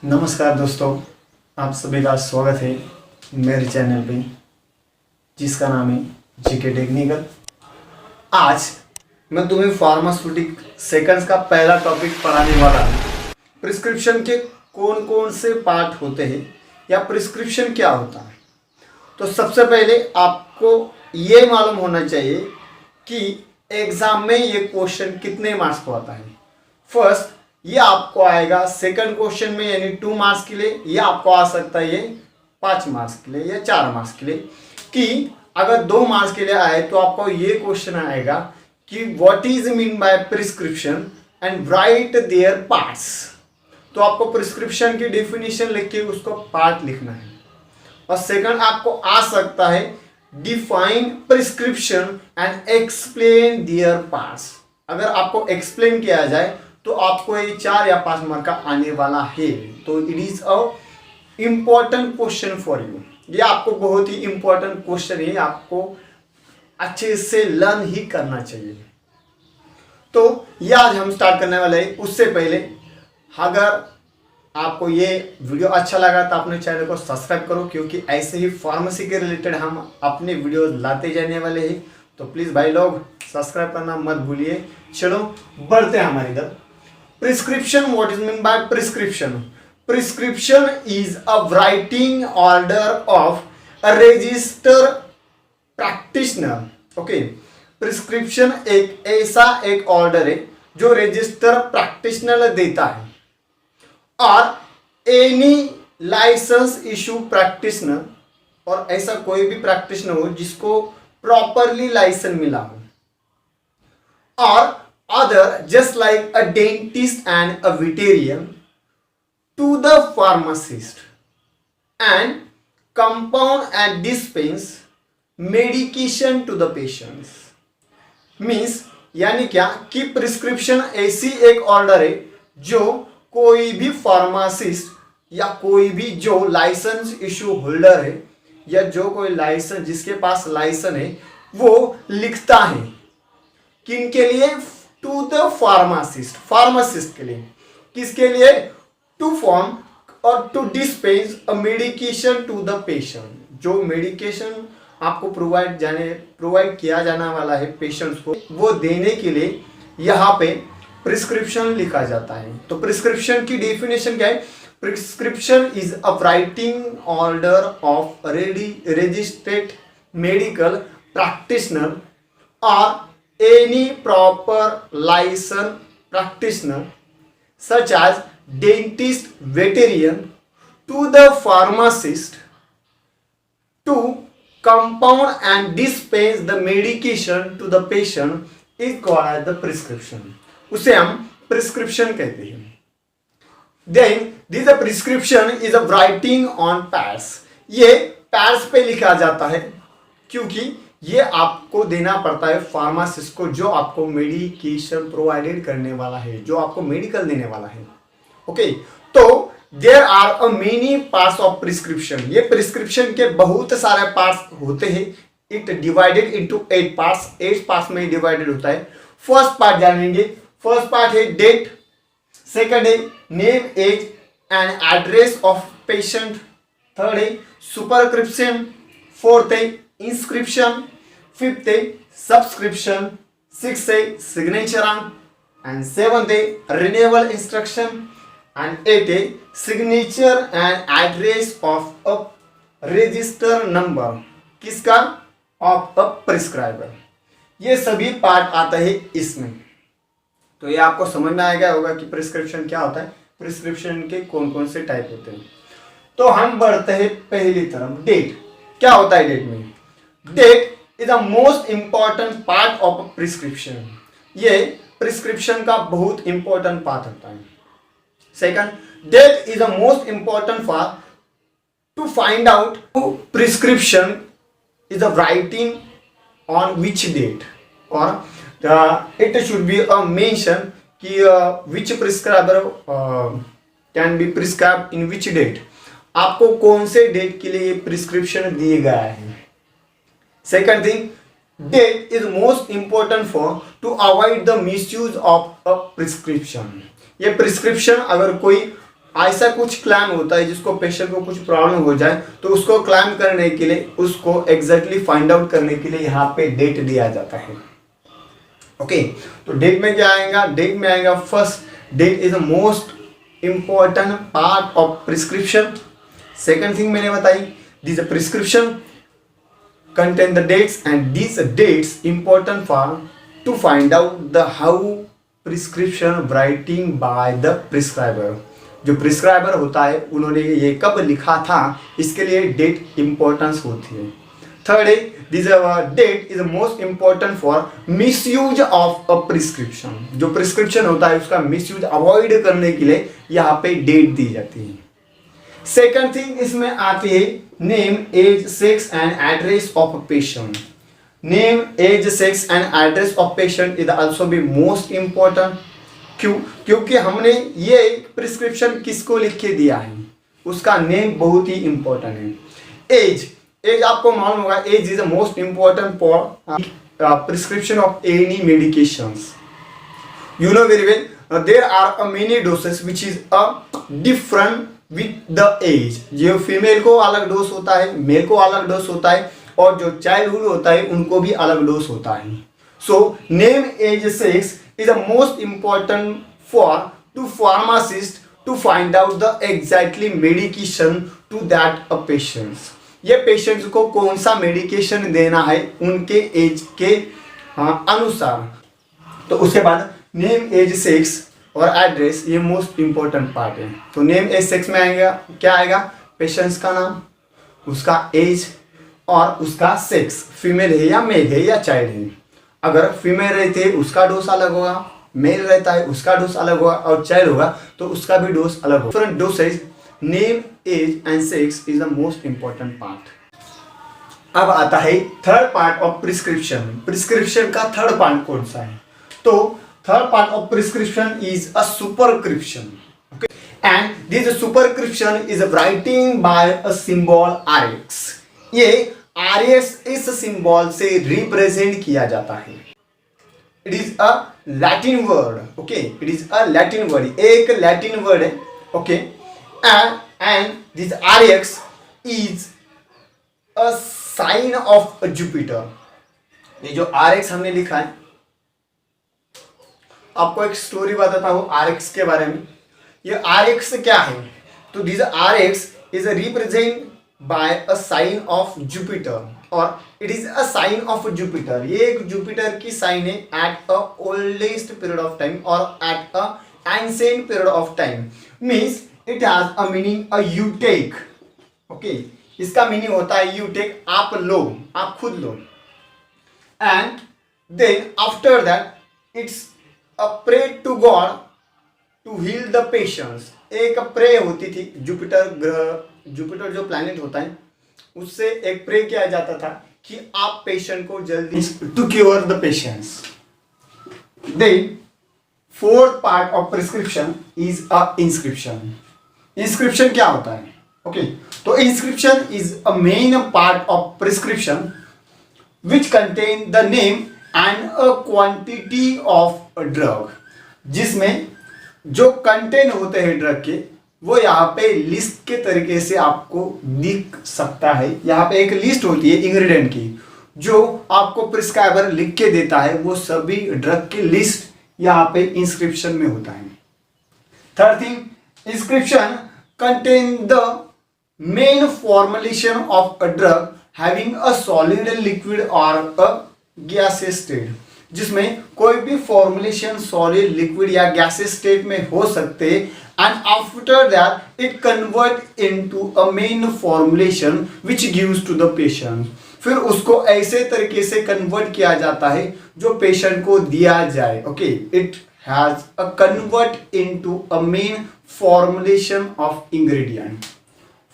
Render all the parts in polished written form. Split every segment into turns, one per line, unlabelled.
नमस्कार दोस्तों, आप सभी का स्वागत है मेरे चैनल पे जिसका नाम है जीके टेक्निकल। आज मैं तुम्हें फार्मास्यूटिक सेकंड्स का पहला टॉपिक पढ़ाने वाला हूँ। प्रिस्क्रिप्शन के कौन कौन से पार्ट होते हैं या प्रिस्क्रिप्शन क्या होता है। तो सबसे पहले आपको ये मालूम होना चाहिए कि एग्ज़ाम में ये क्वेश्चन कितने मार्क्स को आता है। फर्स्ट, ये आपको आएगा सेकंड क्वेश्चन में यानी 2 मार्क्स के लिए, ये आपको आ सकता है ये 5 मार्क्स के लिए या 4 मार्क्स के लिए। कि अगर 2 मार्क्स के लिए आए तो आपको ये क्वेश्चन आएगा कि what is mean by prescription and right there parts. तो आपको प्रिस्क्रिप्शन की डेफिनेशन लिख के उसको पार्ट लिखना है। और सेकंड आपको आ सकता है define prescription and explain there parts. अगर आपको एक्सप्लेन किया जाए तो आपको ये 4 या 5 मार्क का आने वाला है। तो it is a important question for you. ये आपको बहुत ही इम्पोर्टेंट क्वेश्चन है, आपको अच्छे से लर्न ही करना चाहिए। तो ये आज हम स्टार्ट करने वाले हैं। उससे पहले अगर आपको ये वीडियो अच्छा लगा तो अपने चैनल को सब्सक्राइब करो, क्योंकि ऐसे ही फार्मेसी के रिलेटेड हम अपने वीडियो लाते जाने वाले हैं। तो प्लीज़ भाई लोग सब्सक्राइब करना मत भूलिए। चलो बढ़ते हैं हमारी तरफ। Prescription, what is meant by prescription? Prescription is a writing order of a registered practitioner. Okay, prescription एक ऐसा एक ऑर्डर है जो रजिस्टर प्रैक्टिशनर देता है। और एनी लाइसेंस इशू प्रैक्टिशनर, और ऐसा कोई भी प्रैक्टिशनर हो जिसको प्रॉपरली लाइसेंस मिला हो, और other just like a dentist and a veterinarian to the pharmacist and compound and dispense medication to the patients। Means यानी क्या कि प्रिस्क्रिप्शन ऐसी एक ऑर्डर है जो कोई भी फार्मासिस्ट या कोई भी जो लाइसेंस इशू होल्डर है या जो कोई लाइसेंस जिसके पास लाइसेंस है वो लिखता है। किनके लिए? टू द फार्मासिस्ट, फार्मासिस्ट के लिए। किसके लिए? टू फॉर्म और to dispense a medication to the patient. जो मेडिकेशन आपको प्रोवाइड किया जाने वाला है पेशेंट्स को, वो देने के लिए यहाँ पे प्रिस्क्रिप्शन लिखा जाता है। तो प्रिस्क्रिप्शन की डेफिनेशन क्या है? Prescription is a writing order of registered medical practitioner और any proper licensed practitioner such as dentist, veterinarian to the pharmacist to compound and dispense the medication to the patient is called as the prescription। उसे हम prescription कहते हैं। Then this a prescription is a writing on pads। ये pads पे लिखा जाता है क्योंकि ये आपको देना पड़ता है फार्मासिस्ट को, जो आपको मेडिकेशन प्रोवाइडेड करने वाला है, जो आपको मेडिकल देने वाला है। ओके, तो there are a many parts of prescription. ये प्रिस्क्रिप्शन के बहुत सारे पार्ट्स होते हैं। It divided into 8 parts. 8 parts में डिवाइडेड होता है। फर्स्ट पार्ट जानेंगे। फर्स्ट पार्ट है डेट, सेकंड है name, age and address of patient, third है सुपरस्क्रिप्शन, फोर्थ है इंस्क्रिप्शन, फिफ्थ है सब्सक्रिप्शन, सिक्स है सिग्नेचर एंड सेवंथ है रिन्यूअल इंस्ट्रक्शन एंड एट है signature and address of a register number. किसका? Of a prescriber. ये सभी पार्ट आता है इसमें। तो ये आपको समझ में आ गया होगा कि प्रिस्क्रिप्शन क्या होता है, प्रिस्क्रिप्शन के कौन कौन से टाइप होते हैं। तो हम बढ़ते हैं पहली तरफ। डेट क्या होता है? डेट में date is the most important part of prescription. ये प्रिस्क्रिप्शन का बहुत इंपॉर्टेंट पार्ट होता है। Second, date is the most important for to find out prescription is the writing on which date, और it should be a mention कि which prescriber can be prescribe in which date. आपको कौन से date के लिए prescription दिए गया है। Second thing, date is most important for to avoid the misuse of a prescription. ये प्रिस्क्रिप्शन अगर कोई ऐसा कुछ क्लेम होता है जिसको पेशेंट को कुछ प्रॉब्लम हो जाए तो उसको क्लेम करने के लिए, उसको एग्जैक्टली फाइंड आउट करने के लिए यहाँ पे डेट दिया जाता है। ओके, तो डेट में क्या आएगा? डेट में आएगा first, date is the most important part of prescription. Second thing मैंने बताई, this prescription contain the dates, and these dates important for to find out the how prescription writing by the prescriber। जो prescriber होता है उन्होंने ये कब लिखा था, इसके लिए डेट इंपॉर्टेंस होती है। थर्ड है, this date is most important for misuse of a prescription. जो प्रिस्क्रिप्शन होता है उसका मिसयूज अवॉइड करने के लिए यहाँ पे डेट दी जाती है। सेकंड थिंग इसमें आती है name, age, sex and address of patient. Name, age, sex and address of patient is also be most important. क्यों? क्योंकि हमने ये प्रिस्क्रिप्शन किसको लिख के दिया है, उसका नेम बहुत ही इंपॉर्टेंट है। एज, एज आपको मालूम होगा, age is the most important for prescription of any medications. You know very well, there are many doses which is a different with the age। जो फीमेल को अलग डोज होता है, मेल को अलग डोज होता है, और जो चाइल्डहुड होता है उनको भी अलग डोज होता है। So name, age, sex is the most important for to pharmacist to find out the exactly medication to that a patients. ये पेशेंट्स को कौन सा मेडिकेशन देना है उनके एज के अनुसार। तो उसके बाद नेम, एज, सेक्स और एड्रेस, ये मोस्ट इंपॉर्टेंट पार्ट है। तो नेम, एज, सेक्स में आएगा क्या आएगा? पेशेंट्स का नाम, उसका एज और उसका सेक्स, फीमेल है या मेल है या चाइल्ड है। अगर फीमेल रहते हैं उसका डोज अलग होगा, मेल रहता है उसका डोज अलग होगा, और चाइल्ड होगा तो उसका भी डोज अलग होगा। Different dosage, name, age and sex is the most important part. अब आता है third part of prescription. Prescription का थर्ड पार्ट कौन सा है? तो third part of prescription is a superscription, okay, and this superscription is writing by a symbol RX। ये RX इस सिंबल से रिप्रेजेंट किया जाता है। It is a Latin word, okay, it is a Latin word, एक Latin word है, okay, and this RX is a sign of Jupiter. ये जो RX हमने लिखा है, आपको एक स्टोरी बताता हूं RX के बारे में। ये RX क्या है? तो this RX is represent by a sign of Jupiter, और it is a sign of Jupiter. ये एक जुपिटर की साइन है at a oldest period of time और at a ancient period of time. Means it has a meaning a you take, okay, इसका meaning होता है you take, आप लो, आप खुद लो। And then after that it's a pray to God to heal the patients। एक pray होती थी, जुपिटर ग्रह, जुपिटर जो प्लैनेट होता है उससे एक प्रे किया जाता था कि आप पेशेंट को जल्दी to cure the patients. Then fourth part of prescription is a inscription. Inscription क्या होता है? ओके, तो inscription is a main part of prescription which contain the name and a quantity of a drug. जिसमें जो content होते हैं drug के वो यहाँ पे लिस्ट के तरीके से आपको दिख सकता है। यहाँ पे एक लिस्ट होती है इंग्रेडिएंट की जो आपको प्रिस्क्राइबर लिख के देता है, वो सभी ड्रग की लिस्ट यहाँ पे इंस्क्रिप्शन में होता है। Third thing, inscription contain the main formulation of a drug having a solid, liquid और अ गैसियस स्टेट। जिसमें कोई भी फॉर्मुलेशन सॉलिड, लिक्विड या गैसियस स्टेट में हो सकते, and after that it convert into a main formulation which gives to the patient. फिर उसको ऐसे तरीके से कन्वर्ट किया जाता है जो पेशेंट को दिया जाए। Okay, it has a convert into a main formulation of ingredient.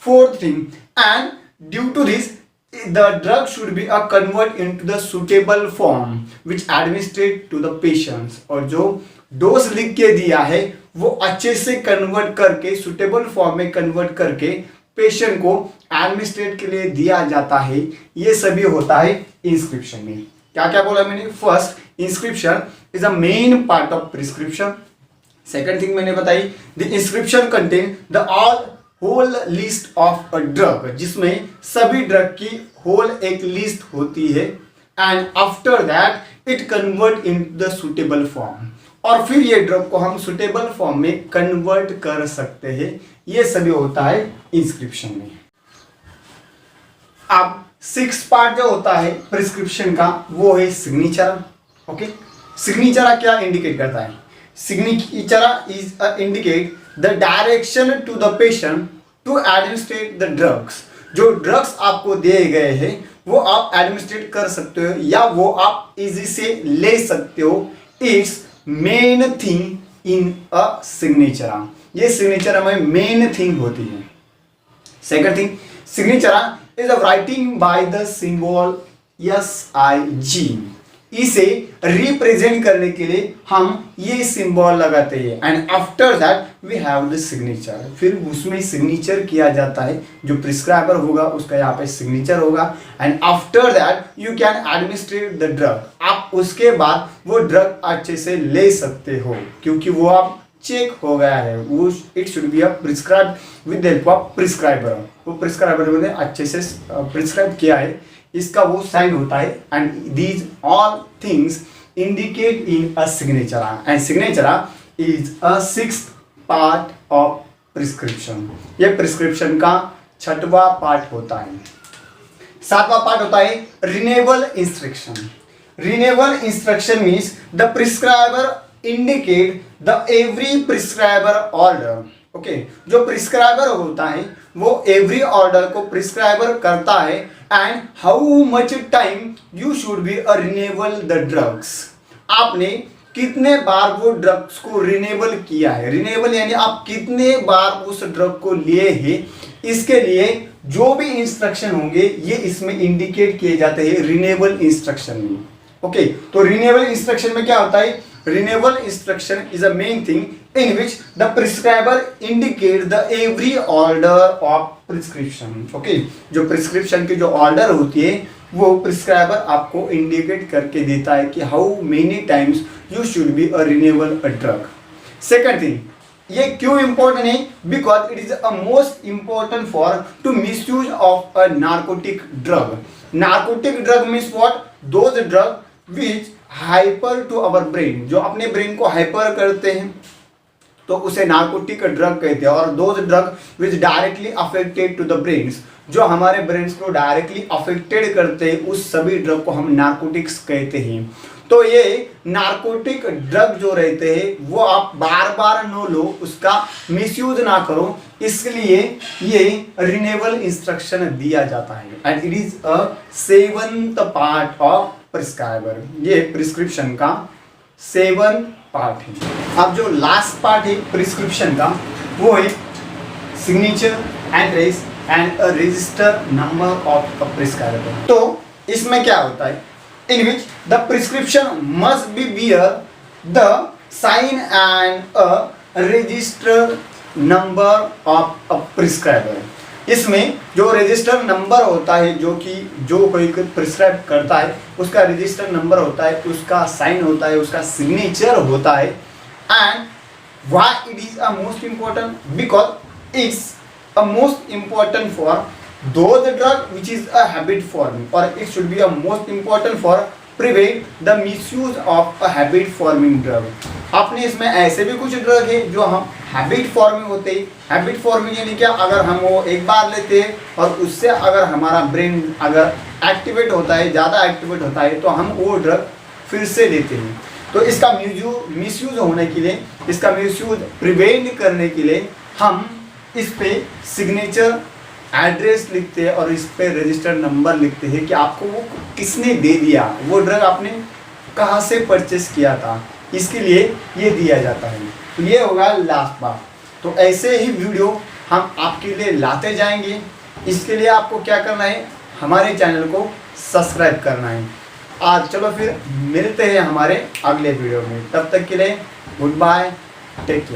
Fourth thing, and due to this the drug should be a convert into the suitable form which administered to the patients। और जो dose लिख के दिया है वो अच्छे से convert करके, सुटेबल फॉर्म में कन्वर्ट करके पेशेंट को एडमिनिस्ट्रेट के लिए दिया जाता है। ये सभी होता है इंस्क्रिप्शन में। क्या क्या बोला मैंने? First, inscription is a main part of prescription. Second thing मैंने बताई, the inscription contain the all whole list of a drug, जिसमें सभी ड्रग की होल एक लिस्ट होती है, and after that it convert in the suitable form, और फिर ये ड्रग को हम सुटेबल फॉर्म में कन्वर्ट कर सकते हैं। ये सभी होता है इंस्क्रिप्शन में। अब 6 पार्ट जो होता है प्रिस्क्रिप्शन का वो है सिग्नेचर। ओके, सिग्नेचर क्या इंडिकेट करता है? Signature is indicate the direction to the patient to administrate the drugs. जो ड्रग्स आपको दिए गए हैं वो आप एडमिनिस्ट्रेट कर सकते हो या वो आप इजी से ले सकते हो। It's main thing in a signature, ये सिग्नेचर में मेन थिंग होती है। Second thing, signature is a writing by the symbol SIG। इसे रिप्रेजेंट करने के लिए हम ये सिंबल लगाते हैं, and after that we have the signature. फिर उसमें सिग्नेचर किया जाता है, जो प्रिस्क्राइबर होगा उसका यहाँ पे सिग्नेचर होगा, and after that you can administrate the drug. आप उसके बाद वो ड्रग अच्छे से ले सकते हो, क्योंकि वो आप चेक हो गया है, वो it should be a prescribe with the help of prescriber. वो प्रिस्क्राइबर ने अच्छे से प्रिस्क्राइब किया है, इसका वो साइन होता है, and these all things indicate in a signature, and signature is a 6th part of prescription. ये प्रिस्क्रिप्शन का 6वां पार्ट होता है। 7वां पार्ट होता है renewal instruction. Renewal instruction means the prescriber indicate the every prescriber order. Okay, जो prescriber होता है वो एवरी ऑर्डर को प्रिस्क्राइबर करता है, and how much time you should be a renewal the drugs. आपने कितने बार वो ड्रग्स को रिन्यूअल किया है, रिन्यूअल यानी आप कितने बार उस ड्रग को लिए हैं, इसके लिए जो भी इंस्ट्रक्शन होंगे ये इसमें इंडिकेट किए जाते हैं रिन्यूअल इंस्ट्रक्शन में। ओके, तो रिन्यूअल इंस्ट्रक्शन में क्या होता है? Renewal instruction is a main thing in which the prescriber indicate the every order of prescription. Okay, जो prescription की जो order होती है वो prescriber आपको indicate करके देता है कि how many times you should be a renewal a drug. Second thing, ये क्यों important है? Because it is a most important for to misuse of a narcotic drug. Narcotic drug means what? Those drug which hyper to our brain, जो अपने brain को hyper करते हैं तो उसे नार्कोटिक ड्रग कहते हैं, और those drug which directly affected to the brains, जो हमारे ब्रेन्स को डायरेक्टली अफेक्टेड करते हैं उस सभी ड्रग को हम नार्कोटिक्स कहते हैं। तो ये नार्कोटिक ड्रग जो रहते हैं वो आप बार बार न लो, उसका मिसयूज ना करो, इसलिए ये रिन्यूअल इंस्ट्रक्शन दिया जाता है, and it is a 7th part of prescriber. ये प्रिस्क्रिप्शन का 7 पार्ट है। अब जो लास्ट पार्ट है प्रिस्क्रिप्शन का वो है signature, address and a register number of a prescriber. तो इसमें क्या होता है? In which the prescription must be bear the sign and a register number of a prescriber. इसमें जो रजिस्टर नंबर होता है, जो कि जो कोई प्रिस्क्राइब करता है उसका रजिस्टर नंबर होता है, उसका साइन होता है, उसका सिग्नेचर होता है, and why it is a most important? Because it's a most important for those drug which is a habit forming, or it should be a most important for prevent the misuse of a habit forming drug. आपने इसमें ऐसे भी कुछ drug है जो हम habit forming होते हैं। हैबिट फॉर्मिंग यानी क्या? अगर हम वो एक बार लेते हैं और उससे अगर हमारा ब्रेन अगर एक्टिवेट होता है, ज़्यादा एक्टिवेट होता है, तो हम वो ड्रग फिर से लेते हैं। तो इसका मिसयूज होने के लिए, इसका मिसयूज प्रिवेंट करने के लिए हम इस पे सिग्नेचर, एड्रेस लिखते हैं और इस पे रजिस्टर नंबर लिखते हैं कि आपको वो किसने दे दिया, वो ड्रग आपने कहाँ से परचेस किया था, इसके लिए ये दिया जाता है। तो ये होगा लास्ट बार। तो ऐसे ही वीडियो हम आपके लिए लाते जाएंगे। इसके लिए आपको क्या करना है? हमारे चैनल को सब्सक्राइब करना है। आज चलो फिर मिलते हैं हमारे अगले वीडियो में, तब तक के लिए गुड बाय, टेक केयर।